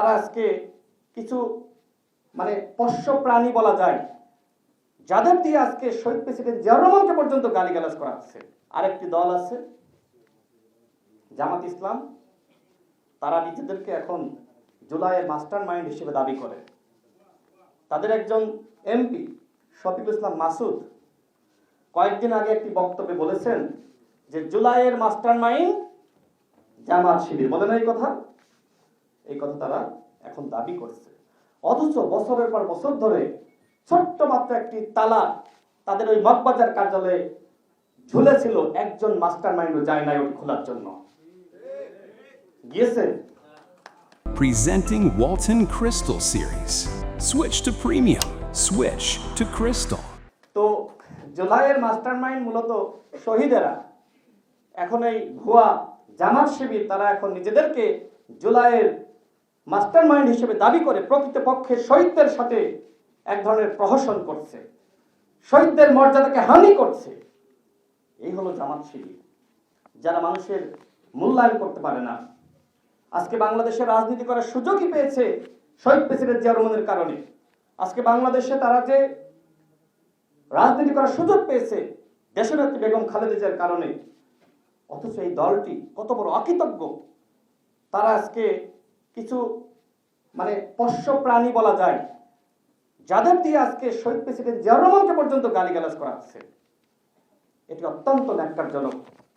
তারা আজকে কিছু মানে পোষ্য প্রাণী বলা যায়, যাদের দিয়ে আজকে শহীদ প্রেসিডেন্ট জিয়াউর রহমানকে পর্যন্ত গালিগালাজ করা হচ্ছে। আরেকটি দল আছে জামাত ইসলাম, তারা নিজেদেরকে এখন জুলাইয়ের মাস্টার মাইন্ড হিসেবে দাবি করে। তাদের একজন এমপি শফিকুল ইসলাম মাসুদ কয়েকদিন আগে একটি বক্তব্যে বলেছেন যে জুলাইয়ের মাস্টার মাইন্ড জামাত শিবির। বলে না এই কথা তারা এখন দাবি করছে। অথচ বছরের পর বছর ধরে ছোট্ট মাত্র একটি তালা তাদের ওই মগবাজার কার্যালয়ে ঝুলেছিল, একজন মাস্টার মাইন্ডও যায় নাই ওই খোলার জন্য। গিয়েছে। Presenting Walton Crystal Series. Switch to premium. Switch to Crystal. তো জুলাইয়ের মাস্টার মাইন্ড মূলত শহীদেরা। এখন এই ভুয়া জামাত শিবির তারা এখন নিজেদেরকে জুলাইয়ের মাস্টার মাইন্ড হিসেবে দাবি করে প্রকৃতপক্ষে শহীদদের সাথে এক ধরনের প্রহসন করছে, শহীদদের মর্যাদাকে হানি করছে। এই হলো জামাত শিবির, যারা মানুষের মূল্যায়ন করতে পারে না। আজকে বাংলাদেশে রাজনীতি করার সুযোগই পেয়েছে শহীদ প্রেসিডেন্ট জিয়াউর রহমানের কারণে। আজকে বাংলাদেশে তারা যে রাজনীতি করার সুযোগ পেয়েছে দেশনেত্রী বেগম খালেদা জিয়ার কারণে। অথচ এই দলটি কত বড় অকৃতজ্ঞ, তারা আজকে কিছু মানে পোষ্য প্রাণী বলা যায়, যাদের দিয়ে আজকে শহীদ প্রেসিডেন্ট জিয়াউর রহমানকে পর্যন্ত গালিগালাজ করা হচ্ছে। এটি অত্যন্ত ন্যাক্কারজনক।